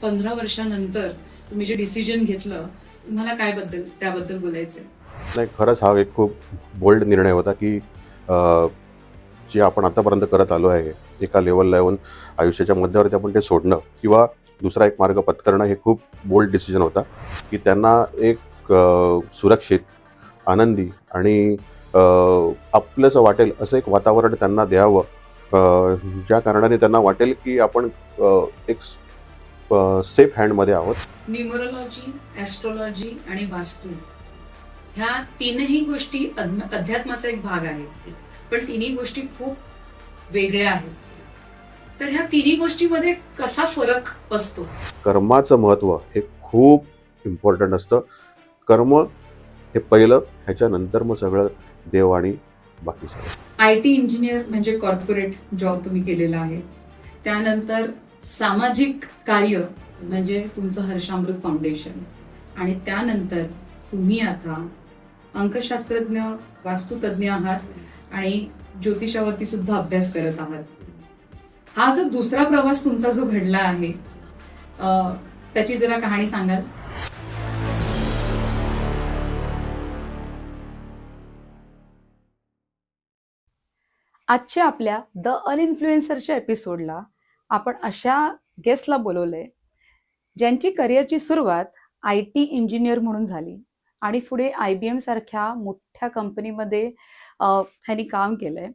15 वर्षानंतर तुम्ही जे डिसिजन घेतलं, तुम्हाला काय त्याबद्दल बोलायचंय? नाही, खरंच हा एक खूप बोल्ड निर्णय होता, की जे आपण आतापर्यंत करत आलो आहे, एका लेव्हलला येऊन आयुष्याच्या मध्यावरती आपण ते सोडणं किंवा दुसरा एक मार्ग पत्करणं हे खूप बोल्ड डिसिजन होता, की त्यांना एक सुरक्षित, आनंदी आणि आपलंसं वाटेल असं एक वातावरण त्यांना द्यावं. ज्या कारणाने त्यांना वाटेल, की आपण एक सेफ हँडमध्ये आहोत. न्यूमरोलॉजी, ॲस्ट्रोलॉजी आणि वास्तू ह्या तीनही गोष्टी अध्यात्माचा एक भाग आहे. पण तिन्ही गोष्टी खूप वेगळ्या आहेत. तर ह्या तिन्ही गोष्टीमध्ये कसा फरक असतो? कर्माचं महत्त्व हे खूप इम्पॉर्टंट असतं. कर्म हे पहिलं, ह्याच्यानंतर मग सगळं देव आणि बाकी सगळं. IT इंजिनियर म्हणजे कॉर्पोरेट जॉब तुम्ही केलेला आहे. त्यानंतर सामाजिक कार्य म्हणजे तुमचं हर्षामृत फाउंडेशन आणि त्यानंतर तुम्ही आता अंकशास्त्रज्ञ, वास्तुतज्ञ आहात आणि ज्योतिषावरती सुद्धा अभ्यास करत आहात. हा जो दुसरा प्रवास तुमचा जो घडला आहे, त्याची जरा कहाणी सांगाल? आजच्या आपल्या द अनइन्फ्लुएन्सरच्या एपिसोडला आपण अशा गेस्टला बोलवलंय ज्यांची करिअरची सुरुवात IT इंजिनियर म्हणून झाली आणि पुढे IBM सारख्या मोठ्या कंपनीमध्ये ह्यांनी काम केलंय.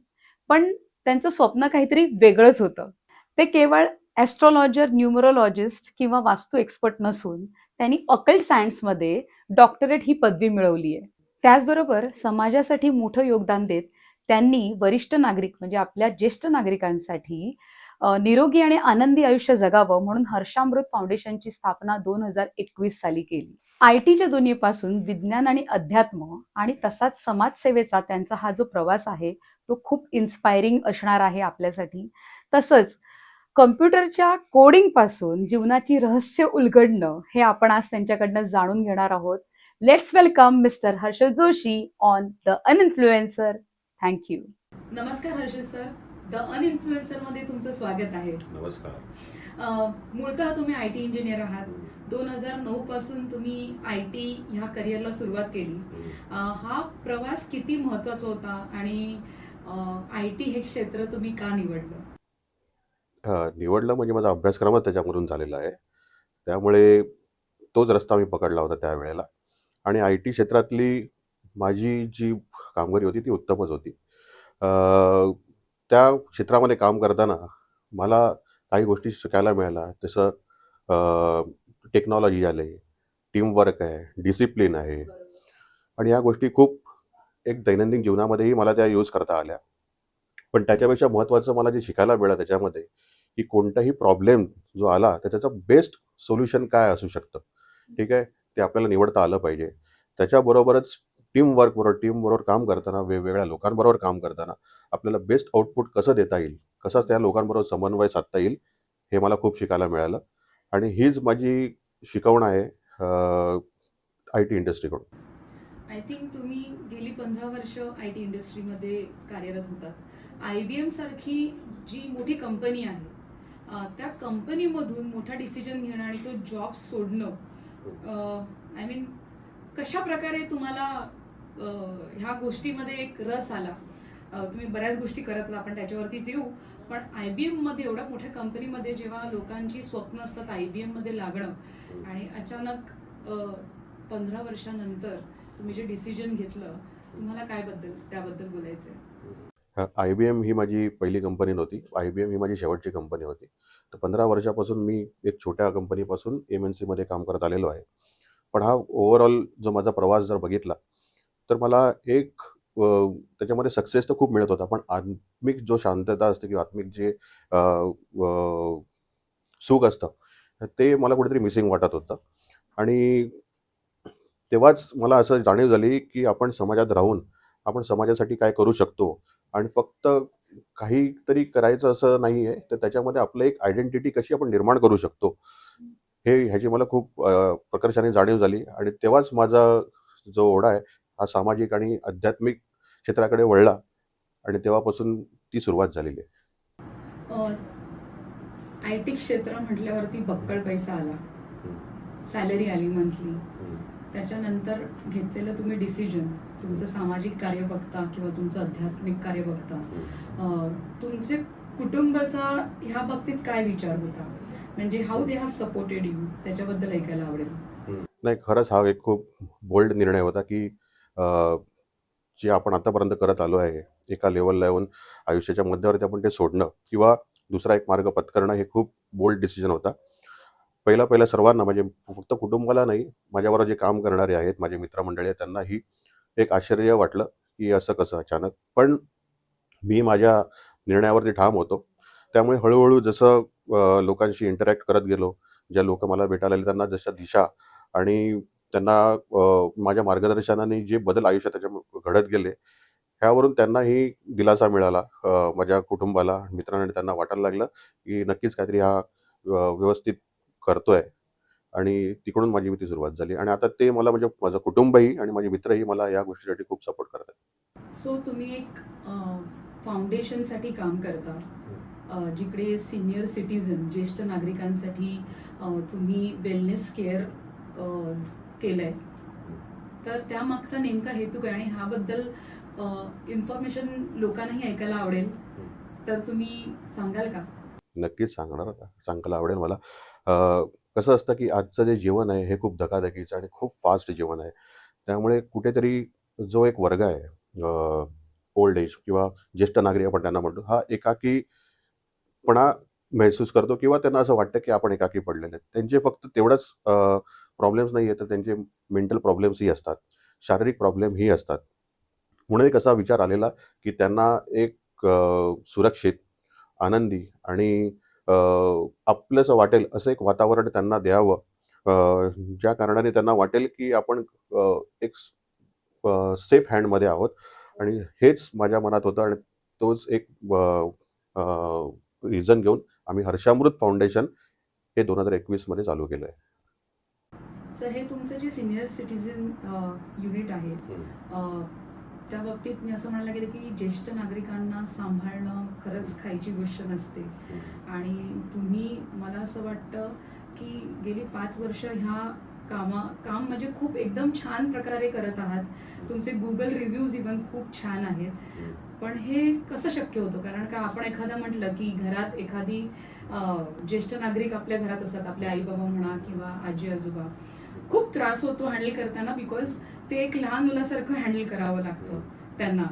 पण त्यांचं स्वप्न काहीतरी वेगळंच होतं. ते केवळ ॲस्ट्रॉलॉजर, न्यूमरोलॉजिस्ट किंवा वास्तू एक्सपर्ट नसून त्यांनी ऑकल्ट सायन्समध्ये डॉक्टरेट ही पदवी मिळवली आहे. त्याचबरोबर समाजासाठी मोठं योगदान देत त्यांनी वरिष्ठ नागरिक म्हणजे आपल्या ज्येष्ठ नागरिकांसाठी निरोगी आणि आनंदी आयुष्य जगावं म्हणून हर्षामृत फाउंडेशनची स्थापना 2021 साली केली. IT च्या दुनियेपासून विज्ञान आणि अध्यात्म आणि तसाच समाजसेवेचा त्यांचा हा जो प्रवास आहे तो खूप इन्स्पायरिंग असणार आहे आपल्यासाठी. तसंच कम्प्युटरच्या कोडिंग पासून जीवनाची रहस्य उलगडणं हे आपण आज त्यांच्याकडनं जाणून घेणार आहोत. Let's welcome mister Harshal Joshi on the uninfluencer. Thank you. नमस्कार हर्षद सर. द अनइन्फ्लुएन्सर मध्ये तुमचं स्वागत आहे. नमस्कार. मूळतः तुम्ही IT इंजिनियर आहात. 2009 पासून तुम्ही IT ह्या करिअरला सुरुवात केली. हा प्रवास किती महत्वाचा होता आणि IT हे क्षेत्र तुम्ही का निवडलं? निवडलं म्हणजे माझा अभ्यासक्रमच त्याच्यामधून झालेला आहे. त्यामुळे तोच रस्ता मी पकडला होता त्यावेळेला आणि IT क्षेत्रातली माझी जी कामगिरी होती ती उत्तमच होती. अ, त्या क्षेत्रामध्ये काम करताना मला काही गोष्टी शिकायला मिळाल्या. जसं टेक्नॉलॉजी आली, टीमवर्क आहे, डिसिप्लिन आहे आणि या गोष्टी खूप एक दैनंदिन जीवनामध्येही मला त्या यूज करता आल्या. पण त्याच्यापेक्षा महत्त्वाचं मला जे शिकायला मिळालं त्याच्यामध्ये, की कोणताही प्रॉब्लेम जो आला तर त्याचं बेस्ट सोल्युशन काय असू शकतं, ठीक आहे? ते आपल्याला निवडता आलं पाहिजे. त्याच्याबरोबरच टीमबरोबर काम करताना, वेगवेगळ्या लोकांबरोबर काम करताना आपल्याला बेस्ट आउटपुट कसं देता येईल, कसं त्या लोकांबरोबर समन्वय साधता येईल, हे मला खूप शिकायला मिळालं आणि हीच माझी शिकवण आहे IT इंडस्ट्रीकडून. आय थिंक तुम्ही गेली 15 वर्ष IT इंडस्ट्रीमध्ये कार्यरत होतात. IBM सारखी जी मोठी कंपनी आहे, त्या कंपनीमधून मोठा डिसिजन घेणं आणि तो जॉब सोडणं, आय मीन कशा प्रकारे तुम्हाला ह्या गोष्टीमध्ये एक रस आला? तुम्ही बऱ्याच गोष्टी करत आहात, आपण त्याच्यावरतीच येऊ. पण IBM मध्ये एवढ्या मोठ्या कंपनीमध्ये जेव्हा लोकांची स्वप्न असतात IBM मध्ये लागणं आणि अचानक 15 वर्षानंतर तुम्ही जे डिसिजन घेतलं, तुम्हाला त्याबद्दल बोलायचंय? IBM ही माझी पहिली कंपनी नव्हती. IBM ही माझी शेवटची कंपनी होती. तर 15 वर्षापासून मी एक छोट्या कंपनीपासून MNCमध्ये काम करत आलेलो आहे. पण हा ओव्हरऑल जो माझा प्रवास जर बघितला, तर मला एक त्याच्यामध्ये सक्सेस तर खूप मिळत होता. पण आत्मिक जो शांतता असते किंवा आत्मिक जे अ, अ, सुख असतं, ते मला कुठेतरी मिसिंग वाटत होतं. आणि तेव्हाच मला असं जाणीव झाली, की आपण समाजात राहून आपण समाजासाठी काय करू शकतो आणि फक्त काहीतरी करायचं असं नाही आहे, तर त्याच्यामध्ये आपलं एक आयडेंटिटी कशी आपण निर्माण करू शकतो, ह्याची मला खूप प्रकर्षाने जाणीव झाली आणि तेव्हाच माझा जो ओढा आहे, हा सामाजिक आणि आध्यात्मिक क्षेत्राकडे वळला आणि तेव्हापासून ती सुरुवात झालेली आहे. IT क्षेत्र म्हटल्यावरती बक्कळ पैसा आला, सॅलरी आली मंथली, त्याच्यानंतर घेतलेलं तुम्ही डिसिजन, तुमचं सामाजिक कार्य बघता किंवा तुमचं आध्यात्मिक कार्य बघता, तुमचे कुटुंबाचा ह्या बाबतीत काय विचार होता, म्हणजे how they have supported you, त्याच्याबद्दल ऐकायला आवडेल. नाही, खरंच हा एक खूप बोल्ड निर्णय होता की जे आपण आतापर्यंत करत आलो आहे, एका लेवलला येऊन आयुष्याच्या मध्यावरती आपण ते सोडणं किंवा दुसरा एक मार्ग पत्करणं, हे खूप बोल्ड डिसिजन होता. पहिला सर्वांना, म्हणजे फक्त कुटुंबाला नाही, माझ्याबरोबर जे काम करणारे आहेत, माझे मित्रमंडळी आहेत, त्यांनाही एक आश्चर्य वाटलं की असं कसं अचानक. पण मी माझ्या निर्णयावरती ठाम होतो. त्यामुळे हळूहळू जसं लोकांशी इंटरॅक्ट करत गेलो, ज्या लोक मला भेटायला आले त्यांना जशा दिशा आणि त्यांना माझ्या मार्गदर्शनाने जे बदल आयुष्यात त्याच्या घडत गेले, ह्यावरून त्यांनाही दिलासा मिळाला. माझ्या कुटुंबाला, मित्रांना त्यांना वाटायला लागलं की नक्कीच काहीतरी हा व्यवस्थित करतोय, आणि तिकडून माझी ती सुरुवात झाली. आणि आता ते मला, म्हणजे माझं कुटुंबही आणि माझे मित्रही मला या गोष्टीसाठी खूप सपोर्ट करतात. सो तुम्ही एक फाउंडेशनसाठी काम करता, जिकडे सिनियर सिटीजन, ज्येष्ठ नागरिकांसाठी तुम्ही वेलनेस केअर केलंय, तर त्यामागचा नेमका हेतू काय, आणि ह्याबद्दल इन्फॉर्मेशन लोकांनाही ऐकायला आवडेल, तर तुम्ही सांगाल का? नक्कीच सांगणार, सांगायला आवडेल मला. कसं असतं की आजचं जे जीवन आहे हे खूप धकाधकीचं आणि खूप फास्ट जीवन आहे. त्यामुळे कुठेतरी जो एक वर्ग आहे, ओल्ड एज किंवा ज्येष्ठ नागरिक आपण त्यांना म्हणतो, हा एकाकीपणा महसूस करतो किंवा त्यांना असं वाटतं की आपण एकाकी पडलेले आहेत. त्यांचे फक्त तेवढंच प्रॉब्लेम्स नाही आहेत, तर त्यांचे मेंटल प्रॉब्लेम्सही असतात, शारीरिक प्रॉब्लेमही असतात. म्हणून एक असा विचार आलेला की त्यांना एक सुरक्षित, आनंदी आणि आपलंसं वाटेल असं एक वातावरण त्यांना द्यावं, ज्या कारणाने त्यांना वाटेल की आपण एक सेफ हँडमध्ये आहोत. आणि हेच माझ्या मनात होतं, आणि तोच एक रिझन घेऊन आम्ही हर्षामृत फाउंडेशन हे 2021 मध्ये चालू केलं आहे. तर हे तुमचं जे सिनियर सिटीजन युनिट आहे, त्या बाबतीत मी असं म्हणायला गेलं की ज्येष्ठ नागरिकांना सांभाळणं खरंच खायची गोष्ट नसते, आणि तुम्ही, मला असं वाटतं की गेली 5 वर्ष ह्या काम म्हणजे खूप एकदम छान प्रकारे करत आहात. तुमचे गुगल रिव्ह्यूज इव्हन खूप छान आहेत. पण हे कसं शक्य होतं, कारण का आपण एखादं म्हटलं की घरात एखादी ज्येष्ठ नागरिक आपल्या घरात असतात, आपले आई बाबा म्हणा किंवा आजी आजोबा, खूप त्रास होतो हँडल करताना, बिकॉज ते एक लहान मुलासारखं हँडल करावं लागतं त्यांना.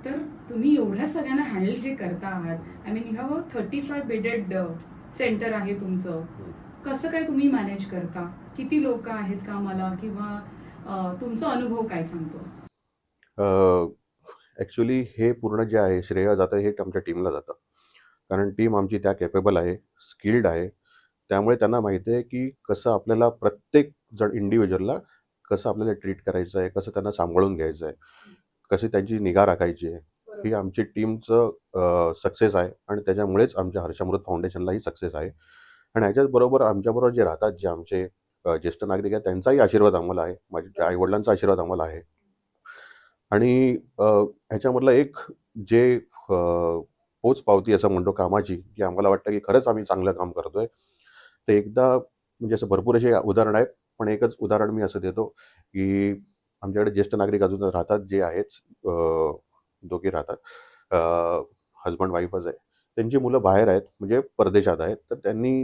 तर तुम्ही एवढ्या सगळ्यांना हँडल जे करता आहात, I mean you have a 35 bedded centre आहे तुमचं, कसं काय तुम्ही मॅनेज करता, किती लोक आहेत कामाला, किंवा तुमचा अनुभव काय सांगतो? ॲक्च्युली हे पूर्ण जे आहे श्रेय जातं हे आमच्या टीमला जातं, कारण टीम आमची त्या केपेबल आहे, स्किल्ड आहे. त्यामुळे त्यांना माहिती आहे की कसं आपल्याला प्रत्येक जण इंडिव्हिज्युअलला कसं आपल्याला ट्रीट करायचं आहे, कसं त्यांना सांभाळून घ्यायचं आहे, कशी त्यांची निगा राखायची आहे. ही आमची टीमचं सक्सेस आहे, आणि त्याच्यामुळेच आमच्या हर्षामृत फाउंडेशनलाही सक्सेस आहे. आणि ह्याच्याचबरोबर आमच्याबरोबर जे राहतात, जे आमचे ज्येष्ठ नागरिक आहेत, त्यांचाही आशीर्वाद आम्हाला आहे, माझ्या आईवडिलांचा आशीर्वाद आम्हाला आहे. आणि ह्याच्यामधलं एक जे पोचपावती असं म्हणतो कामाची, की आम्हाला वाटतं की खरंच आम्ही चांगलं काम करतोय. ते एकदा, म्हणजे असं भरपूर असे उदाहरण आहेत, पण एकच उदाहरण मी असं देतो की आमच्याकडे ज्येष्ठ नागरिक अजून राहतात, जे आहेच, दोघे राहतात, हजबंड वाईफच आहे. त्यांची मुलं बाहेर आहेत, म्हणजे परदेशात आहेत. तर त्यांनी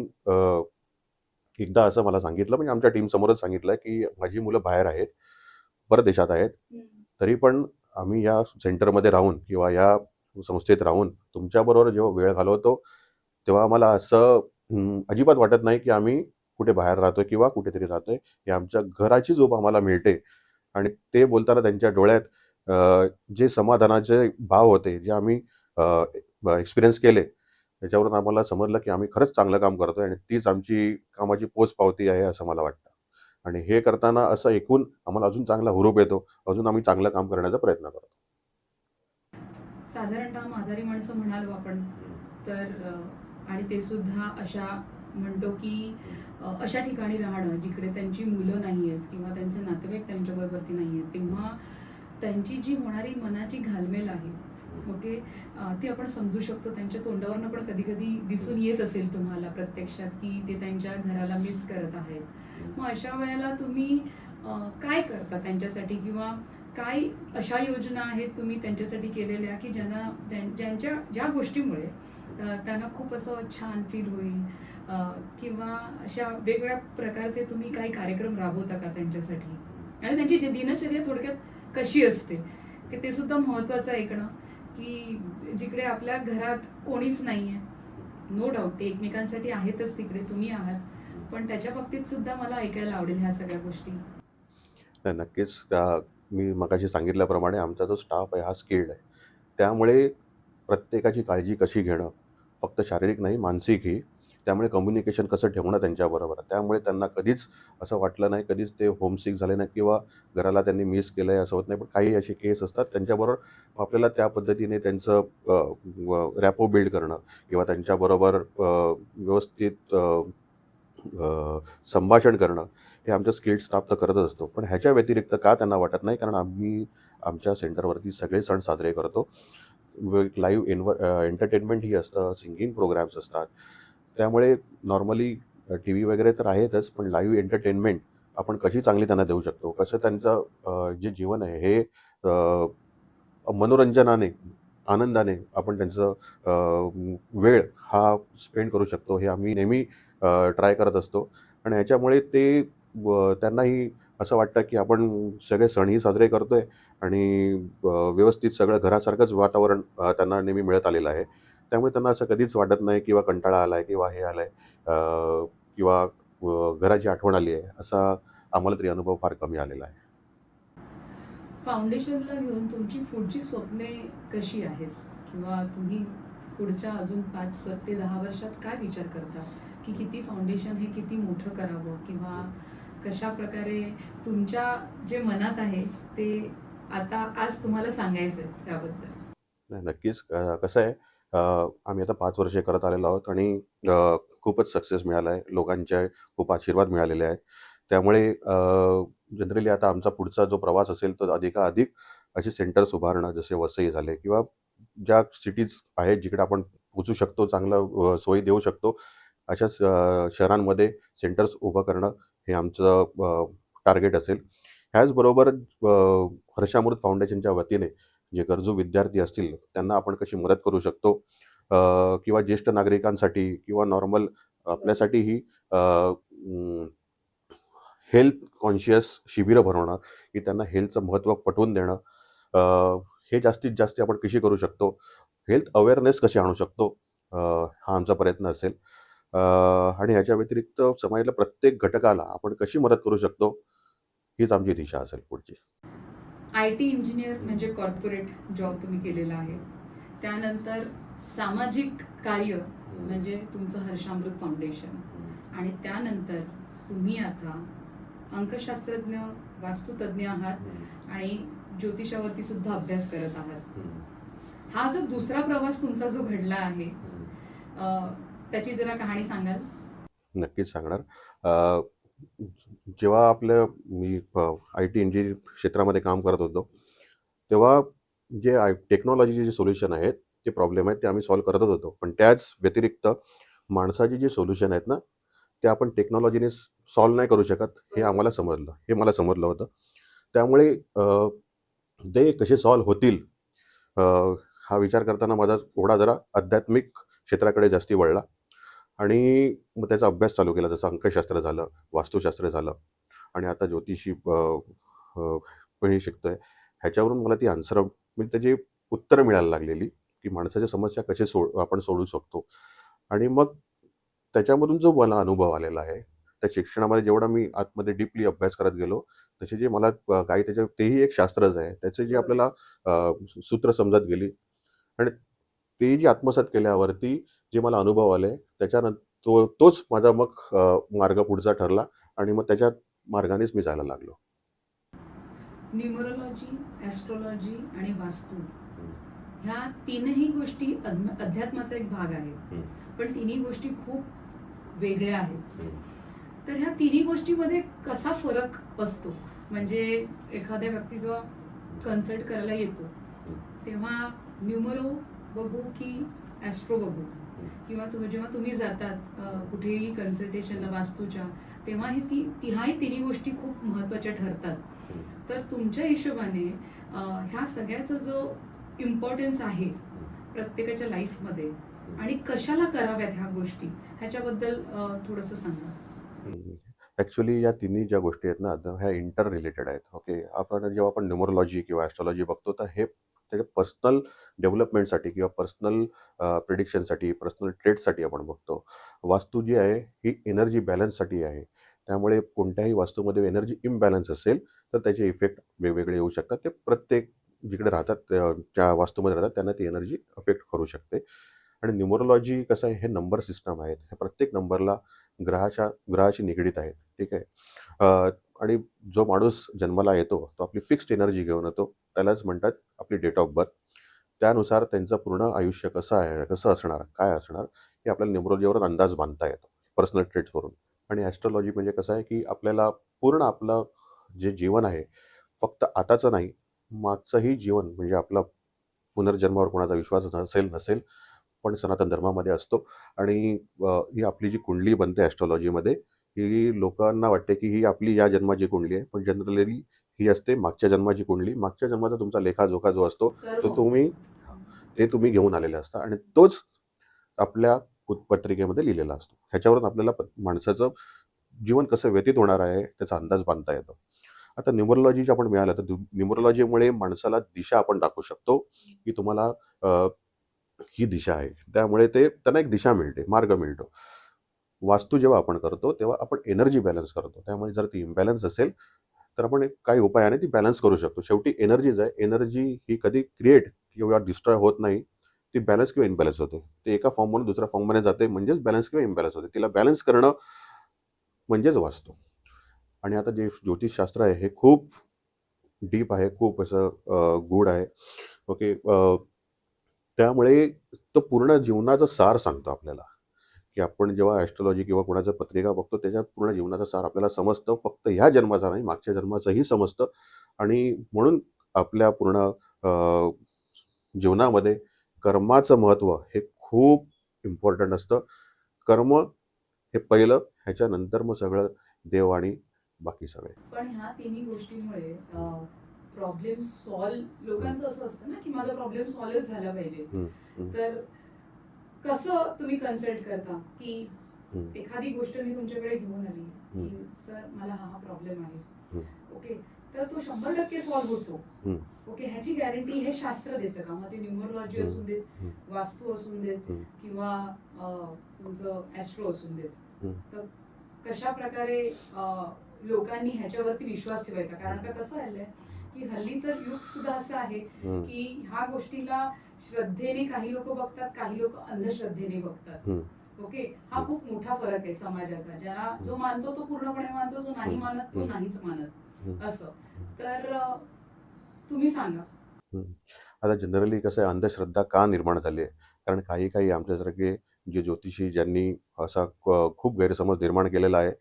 एकदा असं मला सांगितलं, म्हणजे आमच्या टीमसमोरच सांगितलं की माझी मुलं बाहेर आहेत, परदेशात आहेत, तरी पण आम्ही या सेंटरमध्ये राहून किंवा या संस्थेत राहून तुमच्याबरोबर जेव्हा वेळ घालवतो, तेव्हा आम्हाला असं अजिबात वाटत नाही की आम्ही कुठे बाहेर राहतोय किंवा कुठेतरी राहतोय. हे आमच्या घराची झोप आम्हाला मिळते. आणि ते बोलताना त्यांच्या डोळ्यात जे समाधानाचे भाव होते, जे आम्ही एक्सपिरियन्स केले, त्याच्यावरून आम्हाला समजलं की आम्ही खरंच चांगलं काम करतोय, आणि तीच आमची कामाची पोचपावती आहे असं मला वाटतं. आणि हे करताना असं ऐकून आम्हाला अजून चांगला हुरूप येतो, अजून आम्ही चांगलं काम करण्याचा प्रयत्न करतो. साधारणतः म्हातारी माणसं म्हणालो आपण तर, आणि ते सुद्धा अशा म्हणतो की अशा ठिकाणी राहणं जिकडे त्यांची मुलं नाही आहेत किंवा त्यांचे नातेवाईक त्यांच्याबरोबरती नाही आहेत, तेव्हा त्यांची जी होणारी मनाची घालमेल आहे ओके. ती आपण समजू शकतो, त्यांच्या तोंडावरनं पण कधी कधी दिसून येत असेल तुम्हाला प्रत्यक्षात की ते त्यांच्या घराला मिस करत आहेत. मग अशा वेळेला तुम्ही काय करता त्यांच्यासाठी, किंवा काय अशा योजना आहेत तुम्ही त्यांच्यासाठी केलेल्या की ज्यांच्या ज्या गोष्टीमुळे त्यांना खूप असं छान फील होईल, किंवा अशा वेगवेगळ्या प्रकारचे तुम्ही काही कार्यक्रम राबवता का त्यांच्यासाठी, आणि त्यांची दिनचर्या थोडक्यात कशी असते, की ते सुद्धा महत्त्वाचं ऐकणं, की जिकडे आपल्या घरात कोणीच नाही आहे. नो डाऊट ते एकमेकांसाठी आहेतच, तिकडे तुम्ही आहात, पण त्याच्या बाबतीत सुद्धा मला ऐकायला आवडेल ह्या सगळ्या गोष्टी. नाही, नक्कीच. मी मगाशी सांगितल्याप्रमाणे आमचा जो स्टाफ आहे हा स्किल्ड आहे. त्यामुळे प्रत्येकाची काळजी कशी घेणं, फक्त शारीरिक नाही मानसिकही. त्यामुळे कम्युनिकेशन कसं ठेवणं त्यांच्याबरोबर. त्यामुळे त्यांना कधीच असं वाटलं नाही, कधीच ते होमसिक झाले नाही किंवा घराला त्यांनी मिस केलं आहे असं होत नाही. पण काही असे केस असतात त्यांच्याबरोबर आपल्याला त्या पद्धतीने त्यांचं रॅपो बिल्ड करणं किंवा त्यांच्याबरोबर व्यवस्थित संभाषण करणं हे आमच्या स्किल्ड स्टाफ तर करतच असतो. पण ह्याच्या व्यतिरिक्त का त्यांना वाटत नाही, कारण आम्ही आमच्या सेंटरवरती सगळे सण साजरे करतो. लाईव्ह एंटरटेनमेंटही असतं, सिंगिंग प्रोग्राम्स असतात. त्यामुळे नॉर्मली टी व्ही वगैरे तर आहेतच, पण लाईव्ह एंटरटेनमेंट आपण कशी चांगली त्यांना देऊ शकतो, कसं त्यांचं जे जीवन आहे हे मनोरंजनाने, आनंदाने आपण त्यांचं वेळ हा स्पेंड करू शकतो, हे आम्ही नेहमी ट्राय करत असतो. आणि ह्याच्यामुळे त्यांनाही असं वाटतं की आपण सगळे सणही साजरे करतोय आणि व्यवस्थित सगळं घरासारखंच वातावरण त्यांना नेहमी मिळत आलेलं आहे. त्यामुळे त्यांना असं कधीच वाटत नाही किंवा कंटाळा आला आहे किंवा हे आलं आहे किंवा घराची आठवण आली आहे, असा आम्हाला तरी अनुभव फार कमी आलेला आहे. फाउंडेशनला घेऊन तुमची पुढची स्वप्ने कशी आहेत, किंवा तुम्ही पुढच्या अजून 5 ते 10 वर्षात काय विचार करता, की किती फाउंडेशन हे किती मोठं करावं, किंवा कशा प्रकारे तुमच्या जे मनात आहे ते आता आज तुम्हाला सांगायचं आहे त्याबद्दल? नाही, नक्कीच. कसं आहे, आम्ही आता 5 वर्षे करत आलेलो आहोत आणि खूपच सक्सेस मिळाला आहे. लोकांचे खूप आशीर्वाद मिळालेले आहेत. त्यामुळे जनरली आता आमचा पुढचा जो प्रवास असेल तो अधिकाधिक असे सेंटर्स उभारणं, जसे वसई झाले किंवा ज्या सिटीज आहेत जिकडे आपण पोहोचू शकतो, चांगलं सोयी देऊ शकतो, अशा शहरांमध्ये सेंटर्स उभं करणं हे आमचं टार्गेट असेल. ह्याचबरोबर हर्षामृत फाउंडेशनच्या वतीने जे गरजू विद्यार्थी असतील त्यांना आपण कशी मदत करू शकतो, किंवा ज्येष्ठ नागरिकांसाठी किंवा नॉर्मल आपल्यासाठीही हेल्थ कॉन्शियस शिबिरं भरवणं, की त्यांना हेल्थचं महत्त्व पटवून देणं, अ, हे जास्तीत जास्त आपण कशी करू शकतो, हेल्थ अवेअरनेस कशी आणू शकतो, हा आमचा प्रयत्न असेल. आणि ह्याच्या व्यतिरिक्त समाजाला प्रत्येक घटकाला आपण कशी मदत करू शकतो, हीच आमची दिशा असेल पुढची. IT इंजिनियर म्हणजे कॉर्पोरेट जॉब तुम्ही केलेला आहे, त्यानंतर सामाजिक कार्य म्हणजे तुमचं हर्षामृत फाउंडेशन, आणि त्यानंतर तुम्ही आता अंकशास्त्रज्ञ, वास्तुतज्ञ आहात आणि ज्योतिषावरती सुद्धा अभ्यास करत आहात. हा जो दुसरा प्रवास तुमचा जो घडला आहे, त्याची जरा कहाणी सांगाल? नक्कीच सांगणार. अ, जेव्हा मी आय टी इंजिनिअरिंग क्षेत्रामध्ये काम करत होतो, तेव्हा जे टेक्नॉलॉजीचे जे सोल्युशन आहेत, जे प्रॉब्लेम आहेत ते आम्ही सॉल्व्ह करतच होतो. पण त्याच व्यतिरिक्त माणसाची जी सोल्युशन आहेत ना, ते आपण टेक्नॉलॉजीने सॉल्व्ह नाही करू शकत, हे आम्हाला समजलं. हे मला समजलं होतं. त्यामुळे ते कसे सॉल्व्ह होतील, अ, हा विचार करताना माझा थोडा जरा आध्यात्मिक क्षेत्राकडे जास्ती वळला आणि मग त्याचा अभ्यास चालू केला. जसं अंकशास्त्र झालं, वास्तुशास्त्र झालं आणि आता ज्योतिषी पण हे शिकतोय. ह्याच्यावरून मला ती आन्सर म्हणजे त्याची उत्तरं मिळायला लागलेली, की माणसाच्या समस्या कसे आपण सोडवू शकतो. आणि मग त्याच्यामधून जो मला अनुभव आलेला आहे, त्या शिक्षणामध्ये जेवढा मी आतमध्ये डीपली अभ्यास करत गेलो, तसे जे मला काही त्याच्या तेही एक शास्त्रच आहे. त्याचे जे आपल्याला सूत्र समजत गेली आणि ते जी आत्मसात केल्यावरती जे मला अनुभव आले, तोच माझा मग मार्ग पुढचा ठरला आणि मग त्याच्या मार्गानेच मी जायला लागलो. न्यूमरोलॉजी, ॲस्ट्रॉलॉजी आणि वास्तू ह्या तीनही गोष्टी अध्यात्माचा एक भाग आहे, पण तिन्ही गोष्टी खूप वेगळ्या आहेत. तर ह्या तिन्ही गोष्टीमध्ये कसा फरक असतो? म्हणजे एखाद्या व्यक्ती जेव्हा कन्सल्ट करायला येतो तेव्हा न्यूमरो बघू की ॲस्ट्रो बघू, किंवा जेव्हा तुम्ही जातात कुठेही कन्सल्टेशनला वास्तूच्या, तेव्हा ह्याही तिन्ही गोष्टी खूप महत्त्वाच्या ठरतात. तर तुमच्या हिशोबाने ह्या सगळ्याचा जो इम्पॉर्टन्स आहे प्रत्येकाच्या लाईफमध्ये, आणि कशाला कराव्यात ह्या गोष्टी, ह्याच्याबद्दल थोडंसं सांगा. ॲक्च्युली या तिन्ही ज्या गोष्टी आहेत ना, ह्या इंटर रिलेटेड आहेत. ओके, जेव्हा आपण न्यूमरोलॉजी किंवा ॲस्ट्रॉलॉजी बघतो, तर हे त्याच्या पर्सनल डेव्हलपमेंटसाठी किंवा पर्सनल प्रिडिक्शनसाठी, पर्सनल ट्रेडसाठी आपण बघतो. वास्तू जी आहे ही एनर्जी बॅलन्ससाठी आहे. त्यामुळे कोणत्याही वास्तूमध्ये एनर्जी इम्बॅलन्स असेल तर त्याचे इफेक्ट वेगवेगळे येऊ शकतात. ते प्रत्येक जिकडे राहतात ज्या वास्तूमध्ये राहतात त्यांना ती एनर्जी अफेक्ट करू शकते. आणि न्यूमरोलॉजी कसं आहे, हे नंबर सिस्टम आहेत. हे प्रत्येक नंबरला ग्रहाशी निगडीत आहेत. ठीक आहे. आणि जो माणूस जन्माला येतो तो आपली फिक्स्ड एनर्जी घेऊन येतो. त्यालाच म्हणतात आपली डेट ऑफ बर्थ. त्यानुसार त्यांचं पूर्ण आयुष्य कसं आहे, कसं असणार, काय असणार, हे आपल्याला न्यूमरोलॉजीवरून अंदाज बांधता येतो, पर्सनल ट्रेट्सवरून. आणि ॲस्ट्रोलॉजी म्हणजे कसं आहे, की आपल्याला पूर्ण आपलं जे जीवन आहे, फक्त आताचं नाही, मागचंही जीवन, म्हणजे आपला पुनर्जन्मावर कोणाचा विश्वास नसेल नसेल पण सनातन धर्मामध्ये असतो. आणि ही आपली जी कुंडली बनते ॲस्ट्रॉलॉजीमध्ये, ही लोकांना वाटते की ही आपली या जन्माची कुंडली आहे, पण जनरली ही असते मागच्या जन्माची कुंडली. मागच्या जन्माचा तुमचा लेखाजोखा जो असतो तो कर्म. तुम्ही घेऊन आलेला असता, आणि तोच आपल्या पत्रिकेमध्ये लिहिलेला असतो. ह्याच्यावरून आपल्याला माणसाचं जीवन कसं व्यतीत होणार आहे त्याचा अंदाज बांधता येतो. आता न्यूमरोलॉजी आपण मिळालं तर न्यूमरोलॉजीमुळे माणसाला दिशा आपण दाखवू शकतो की तुम्हाला ही दिशा आहे. त्यामुळे त्यांना एक दिशा मिळते, मार्ग मिळतो. वास्तू जेव्हा आपण करतो तेव्हा आपण एनर्जी बॅलन्स करतो. त्यामुळे जर ती इम्बॅलन्स असेल तर आपण काही उपायाने ती बॅलन्स करू शकतो. शेवटी एनर्जीज आहे. एनर्जी ही कधी क्रिएट किंवा डिस्ट्रॉय होत नाही. ती बॅलन्स किंवा इम्बॅलन्स होते. ते एका फॉर्ममधून दुसऱ्या फॉर्ममध्ये जाते, म्हणजेच बॅलन्स किंवा इम्बॅलन्स होते. तिला बॅलन्स करणं म्हणजेच वास्तू. आणि आता जे ज्योतिषशास्त्र आहे हे खूप डीप आहे, खूप असं गूढ आहे. ओके. त्यामुळे तो पूर्ण जीवनाचा सार सांगतो आपल्याला, की आपण जेव्हा ॲस्ट्रोलॉजी किंवा कोणाचं पत्रिका बघतो त्याच्यात पूर्ण जीवनाचा सार आपल्याला समजतं. फक्त ह्या जन्माचा नाही, मागच्या जन्माचंही समजतं. आणि म्हणून आपल्या पूर्ण जीवनामध्ये कर्माचं महत्त्व हे खूप इम्पॉर्टंट असतं. कर्म हे पहिलं, ह्याच्यानंतर मग सगळं देव आणि बाकी सगळे. पण ह्या तिन्ही गोष्टींमुळे प्रॉब्लेम सॉल्व्ह, लोकांचं असं असतं ना की माझा प्रॉब्लेम सॉल्व्हच झाला पाहिजे. तर कसं तुम्ही कन्सल्ट करता की एखादी गोष्ट मी तुमच्याकडे घेऊन आली की सर मला हा प्रॉब्लेम आहे, ओके, तर तो 100% सॉल्व्ह होतो, ओके, ह्याची गॅरंटी हे शास्त्र देतं का? मग ते न्यूमरोलॉजी असून देत, वास्तू असून देत, किंवा तुमचं ॲस्ट्रो असून देत, तर कशा प्रकारे लोकांनी ह्याच्यावरती विश्वास ठेवायचा? कारण का कसं झालंय की हल्लीचं युग सुद्धा असं आहे की ह्या गोष्टीला श्रद्धेने काही लोक बघतात, काही लोक अंधश्रद्धेने बघतात. ओके, हा खूप मोठा फरक आहे समाजाचा. ज्याला जो मानतो तो पूर्णपणे मानतो, जो नाही मानत तो नाहीच मानत, असं. तर तुम्ही सांगा. आता जनरली कसं आहे, अंधश्रद्धा का निर्माण झाली आहे? कारण काही आमच्यासारखे जे ज्योतिषी ज्यांनी असा खूप गैरसमज निर्माण केलेला आहे.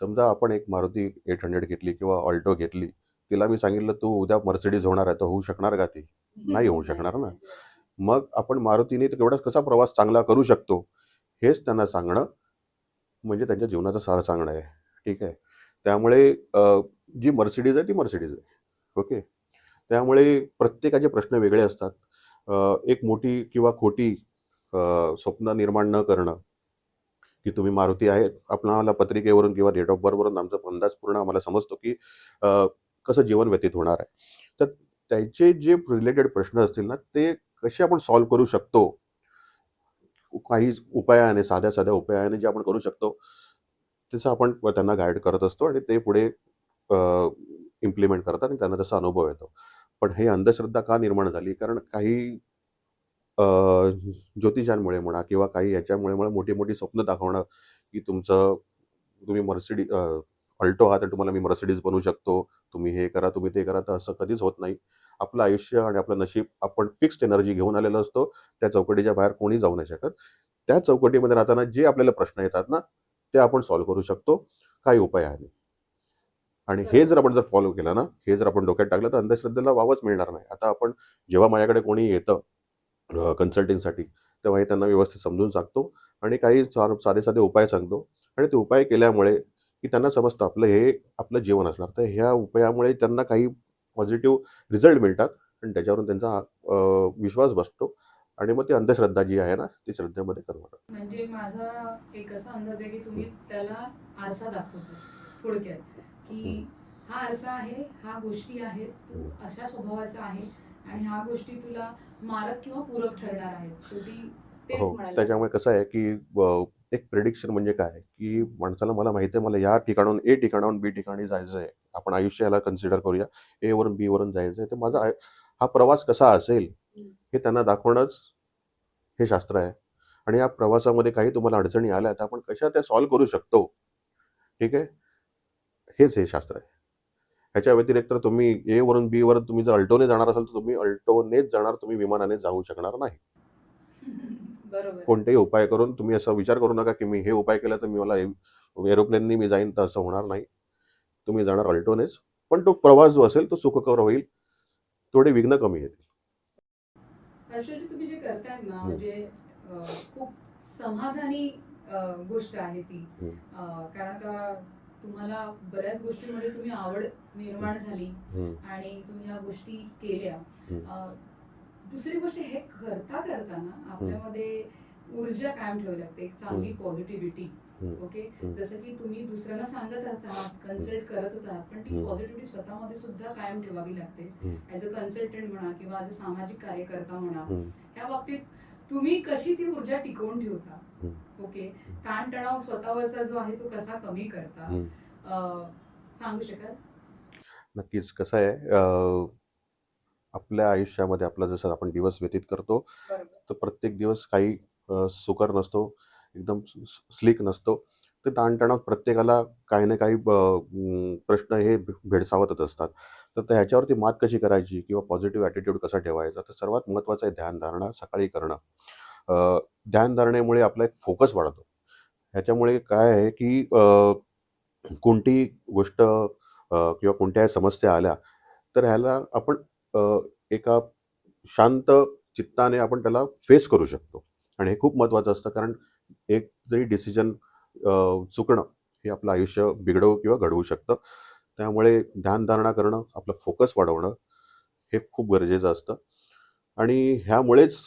समजा आपण एक मारुती 800 घेतली किंवा ऑल्टो घेतली, तिला मी सांगितलं तू उद्या मर्सिडीज होणार आहे, तर होऊ शकणार का ती? नाही होऊ शकणार ना. मग आपण मारुतीने तेवढा कसा प्रवास चांगला करू शकतो, हेच त्यांना सांगणं म्हणजे त्यांच्या जीवनाचा सार सांगणं आहे. ठीक आहे. त्यामुळे जी मर्सिडीज आहे ती मर्सिडीज आहे. ओके. त्यामुळे प्रत्येकाचे प्रश्न वेगळे असतात. एक मोठी किंवा खोटी स्वप्न निर्माण न करणं, की तुम्ही मारुती आहेत. आपणाला पत्रिकेवरून किंवा डेट ऑफ बर्थवरून आमचा अंदाज पूर्ण आम्हाला समजतो, की कसं जीवन व्यतीत होणार आहे. तर त्याचे जे रिलेटेड प्रश्न असतील ना, ते कसे आपण सॉल्व्ह करू शकतो, काही उपायाने, साध्या उपायाने जे आपण करू शकतो, तसं आपण त्यांना गाईड करत असतो आणि ते पुढे इम्प्लिमेंट करतात आणि त्यांना तसा अनुभव येतो. पण हे अंधश्रद्धा का निर्माण झाली? कारण काही अ, ज्योतिषांमुळे म्हणा किंवा काही याच्यामुळे मोठी-मोठी स्वप्न दाखवणं, की तुम्ही अल्टो आहात आणि तुम्हाला मी मर्सिडीज बनवू शकतो. तुम्ही हे करा, तुम्ही ते करा. तर असं कधीच होत नाही. आपलं आयुष्य आणि आपलं नशीब आपण फिक्स्ड एनर्जी घेऊन आलेलो असतो. त्या चौकटीच्या बाहेर कोणी जाऊ नाही शकत. त्या चौकटीमध्ये राहताना जे आपल्याला प्रश्न येतात ना, ते आपण सॉल्व्ह करू शकतो काही उपायाने. आणि हे जर आपण फॉलो केलं ना, हे जर आपण डोक्यात टाकलं तर अंधश्रद्धेला वावच मिळणार नाही. आता जेव्हा माझ्याकडे कोणी येतं कन्सल्टिंगसाठी, तेव्हा हे त्यांना व्यवस्थित समजून सांगतो आणि काही साधे साधे उपाय सांगतो. आणि ते उपाय केल्यामुळे की त्यांना समजतं आपलं हे आपलं जीवन असणार, तर ह्या उपायामुळे त्यांना काही पॉझिटिव्ह रिझल्ट मिळतात आणि त्याच्यावरून त्यांचा विश्वास बसतो आणि मग ती अंधश्रद्धा जी आहे ना ती श्रद्धेमध्ये कन्व्हर्ट होते. म्हणजे माझा एक असा अंदाज आहे की तुम्ही त्याला आरसा दाखवतो थोडक्यात, की हा आरसा आहे, हा गोष्टी आहेत, तू अशा स्वभावाचा आहे आणि ह्या गोष्टी तुला मारक किंवा पूरक ठरणार आहेत. शेवटी तेच हो, म्हणायला त्याच्यामुळे कसं आहे की एक प्रिडिक्शन म्हणजे काय की माणसाला, मला माहिती आहे मला या ठिकाणाहून ए ठिकाणाहून बी ठिकाणी जायचं आहे, आपण आयुष्य याला कन्सिडर करूया, ए वरून बी वरून जायचं आहे, तर माझा हा प्रवास कसा असेल हे त्यांना दाखवणंच हे शास्त्र आहे. आणि या प्रवासामध्ये काही तुम्हाला अडचणी आल्या तर आपण कशा त्या सॉल्व्ह करू शकतो, ठीक आहे, हेच हे शास्त्र आहे. ह्याच्या व्यतिरिक्त तुम्ही ए वरून बी वरून तुम्ही जर अल्टोने जाणार असाल तर तुम्ही अल्टोनेच जाणार, तुम्ही विमानाने जाऊ शकणार नाही. बरोबर आहे. कोणतेही उपाय करून तुम्ही असा विचार करू नका की मी हे उपाय केला तर मला एरोप्लेननी मी जाईन, तर असं होणार नाही. तुम्ही जाणार अल्टोनेच, पण तो प्रवास जो असेल तो सुखकर होईल, थोडे विघ्न कमी येतील. हर्षजी, तुम्ही जे करतायत ना, हम्म. म्हणजे खूप समाधानी गोष्ट आहे ती. हम्म. कारण का तुम्हाला बऱ्याच गोष्टींमध्ये तुम्ही आवड निर्माण झाली हम्म. आणि तुम्ही ह्या गोष्टी केल्या. हम्म. दुसरी गोष्ट, हे करता करताना आपल्यामध्ये ऊर्जा कायम ठेवावी लागते, एक चांगली पॉझिटिव्हिटी. ओके, जसं की तुम्ही दुसऱ्यांना सांगत आहात, कन्सल्ट करतच आहात, पण ती पॉझिटिव्हिटी स्वतःमध्ये सुद्धा कायम ठेवावी लागते. ऍज अ कन्सल्टंट म्हणा किंवा ऍज अ सामाजिक कार्यकर्ता म्हणा, ह्या बाबतीत तुम्ही कशी ती ऊर्जा टिकवून ठेवता? ओके, ताणतणाव स्वतःवरचा जो आहे तो कसा कमी करता, सांगू शकाल? नक्कीच. कसं आहे, आपल्या आयुष्यामध्ये आपला जसं आपण दिवस व्यतीत करतो, बरोबर. तर प्रत्येक दिवस काही सुकर नसतो, एकदम स्लिक नसतो. तर ताणतणाव प्रत्येकाला काही ना काही प्रश्न हे भेडसावतच असतात. तर ह्याच्यावरती मात कशी करायची किंवा पॉझिटिव्ह ॲटिट्यूड कसा ठेवायचा, तर सर्वात महत्त्वाचं आहे ध्यानधारणा सकाळी करणं. ध्यानधारणेमुळे आपला एक फोकस वाढतो. ह्याच्यामुळे काय आहे की कोणतीही गोष्ट किंवा कोणत्याही समस्या आल्या तर ह्याला आपण एका शांत चित्ताने आपण त्याला फेस करू शकतो. आणि हे खूप महत्त्वाचं असतं, कारण एक जरी डिसिजन चुकणं हे आपलं आयुष्य बिघडवू किंवा घडवू शकतं. त्यामुळे ध्यानधारणा करणं, आपलं फोकस वाढवणं हे खूप गरजेचं असतं. आणि ह्यामुळेच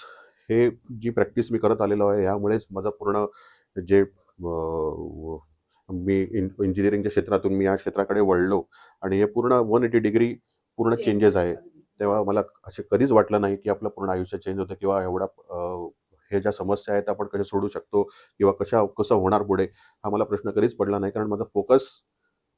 हे जी प्रॅक्टिस मी करत आलेलो आहे, ह्यामुळेच माझं पूर्ण जे मी इंजिनिअरिंगच्या क्षेत्रातून मी या क्षेत्राकडे वळलो आणि हे पूर्ण 180 डिग्री पूर्ण चेंजेस आहे. तेव्हा मला असे कधीच वाटलं नाही की आपलं पूर्ण आयुष्य चेंज होतं किंवा एवढा हे ज्या समस्या आहेत आपण कशा सोडू शकतो किंवा कसं होणार पुढे, हा मला प्रश्न कधीच पडला नाही, कारण माझा फोकस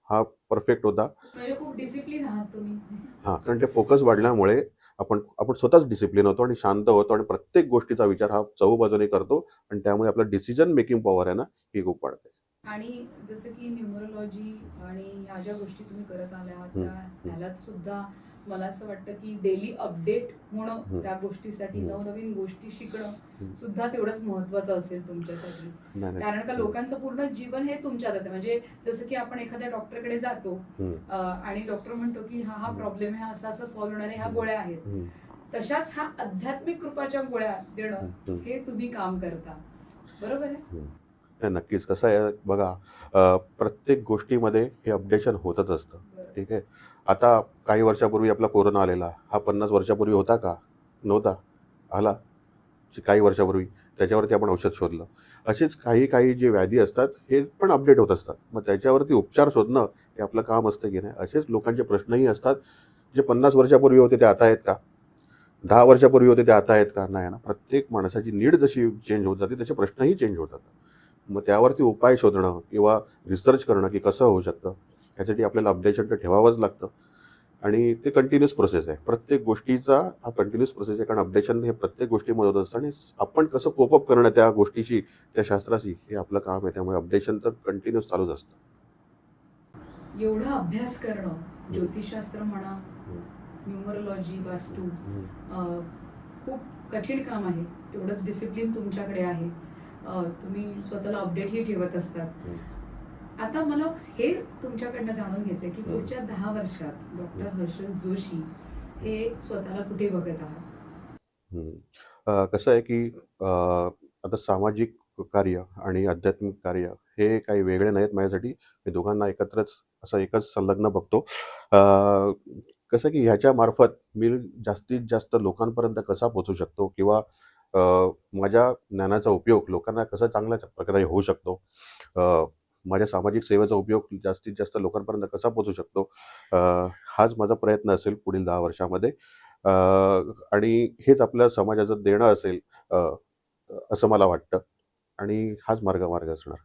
हा परफेक्ट होता. म्हणजे खूप डिसिप्लिन आहात तुम्ही. हां, कारण ते फोकस वाढल्यामुळे आपण आपण स्वतःच डिसिप्लिन होतो आणि शांत होतो आणि प्रत्येक गोष्टीचा विचार हा चहूबाजूने करतो आणि त्यामुळे आपलं डिसिजन मेकिंग पॉवर आहे ना ही खूप वाढते. आणि जसं की न्यूमरोलॉजी आणि ह्या ज्या गोष्टी तुम्ही करत आल्या आहात, हम्म. त्या ह्यालात सुद्धा मला असं वाटतं की डेली अपडेट होणं त्या गोष्टीसाठी, नवनवीन गोष्टी शिकणं सुद्धा तेवढंच महत्वाचं असेल तुमच्यासाठी. नाही. कारण का लोकांचं पूर्ण जीवन हे तुमच्या हातात आहे. म्हणजे जसं की आपण एखाद्या डॉक्टरकडे जातो आणि डॉक्टर म्हणतो की हा प्रॉब्लेम आहे, असा असा सॉल्व्ह होणारे ह्या गोळ्या आहेत, तशाच हा आध्यात्मिक कृपाच्या गोळ्या देणं हे तुम्ही काम करता. बरोबर आहे? नाही, नक्कीच. कसं आहे बघा, प्रत्येक गोष्टीमध्ये हे अपडेशन होतच असतं, ठीक आहे. आता काही वर्षापूर्वी आपला कोरोना आलेला, हा 50 वर्षापूर्वी होता का? नव्हता. आला काही वर्षापूर्वी, त्याच्यावरती आपण औषध शोधलं. असेच काही काही जे व्याधी असतात हे पण अपडेट होत असतात, मग त्याच्यावरती उपचार शोधणं हे आपलं काम असतं की नाही. असेच लोकांचे प्रश्नही असतात, जे 50 वर्षापूर्वी होते ते आता आहेत का? 10 वर्षापूर्वी होते ते आता आहेत का? नाही ना. प्रत्येक माणसाची नीड जशी चेंज होत जाते तसे प्रश्नही चेंज होत जातात. मग त्यावरती उपाय शोधणं किंवा रिसर्च करणं की कसं होऊ शकतं, ह्यासाठी आपल्याला अपडेशन तर ठेवावंच लागतं. आणि ते कंटिन्युअस प्रोसेस आहे, प्रत्येक गोष्टीचा हा कंटिन्युअस प्रोसेस आहे, कारण अपडेशन हे प्रत्येक गोष्टीमध्ये होत असतं आणि आपण कसं कोपअप करणं त्या गोष्टीशी, त्या शास्त्राशी, हे आपलं काम आहे. त्यामुळे अपडेशन तर कंटिन्युअस चालूच असतं. एवढा अभ्यास करणं, ज्योतिषशास्त्र म्हणा, न्यूमरोलॉजी, वास्तू, खूप कठीण काम आहे. तेवढंच डिसिप्लिन तुमच्याकडे आहे. तुम्ही स्वतःला अपडेटही ठेवत असतात. आता मला हे तुमच्याकडनं जाणून घ्यायचंय की पुढच्या 10 वर्षात डॉक्टर हर्षल जोशी हे स्वतःला कुठे बघत आहात? हं. कसं आहे की आता सामाजिक कार्य आणि आध्यात्मिक कार्य हे काही वेगळे नाहीत माझ्यासाठी. मी दोघांना एकत्रच असं एकच संलग्न बघतो. अ, कसं की ह्याच्यामार्फत मी जास्तीत जास्त लोकांपर्यंत कसा पोहोचू शकतो किंवा अ, माझ्या ज्ञानाचा उपयोग लोकांना कसा चांगल्या प्रकारे होऊ शकतो. अ, माझ्या सामाजिक सेवेचा उपयोग जास्तीत जास्त लोकांपर्यंत कसा पोहोचू शकतो. अ, हाच माझा प्रयत्न असेल पुढील 10 वर्षामध्ये. अ, आणि हेच आपल्या समाजाचं देणं असेल, अ, असं मला वाटतं आणि हाच मार्ग असणार.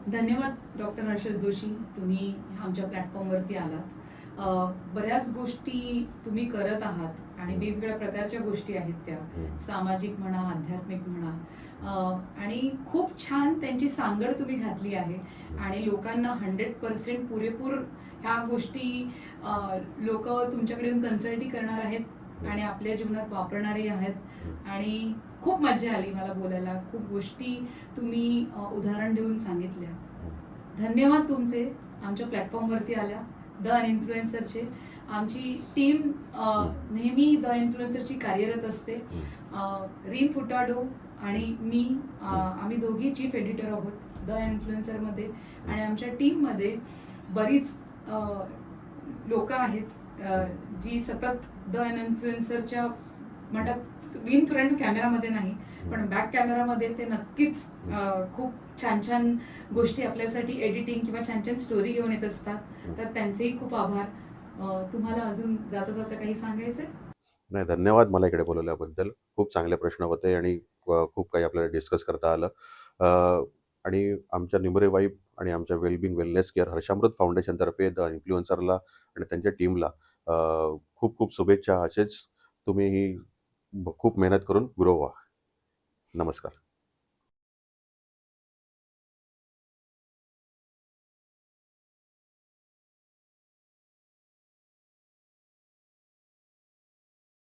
धन्यवाद डॉक्टर हर्षद जोशी, तुम्ही आमच्या प्लॅटफॉर्मवरती आलात. बऱ्याच गोष्टी तुम्ही करत आहात आणि वेगवेगळ्या प्रकारच्या गोष्टी आहेत त्या, सामाजिक म्हणा, आध्यात्मिक म्हणा, आणि खूप छान त्यांची सांगड तुम्ही घातली आहे आणि लोकांना 100% पुरेपूर ह्या गोष्टी लोक तुमच्याकडे येऊन कन्सल्टी करणार आहेत आणि आपल्या जीवनात वापरणारे आहेत आणि खूप मजा आली मला बोलायला. खूप गोष्टी तुम्ही उदाहरण देऊन सांगितल्या. धन्यवाद तुमचे आमच्या प्लॅटफॉर्मवरती आल्या, द इन्फ्लुएन्सरचे. आमची टीम नेहमी द इन्फ्लुएन्सरची कार्यरत असते. रीन फुटाडो आणि मी, आम्ही दोघी चीफ एडिटर आहोत द इन्फ्लुएन्सरमध्ये आणि आमच्या टीममध्ये बरीच लोक आहेत जी सतत द इन्फ्लुएन्सरच्या म्हणतात इन फ्रंट कॅमेरामध्ये नाही पण बॅक कॅमेरामध्ये ते नक्कीच खूप छान छान गोष्टी आपल्यासाठी एडिटिंग किंवा छान छान स्टोरी घेऊन येत असतात. तर त्यांचेही खूप आभार. तुम्हाला अजून जाता जाता काही सांगायचंय? नाही, धन्यवाद मला इकडे बोलवल्याबद्दल. खूप चांगले प्रश्न होते आणि खूप काही आपल्याला डिस्कस करता आलं. अ, आणि आमच्या न्युमरे वाईब आणि आमच्या वेलबिंग वेलनेस केअर हर्षामृत फाउंडेशनतर्फे द इन्फ्लुएन्सरला आणि त्यांच्या टीमला खूप खूप शुभेच्छा. असेच तुम्ही खूप मेहनत करून ग्रो व्हा. नमस्कार.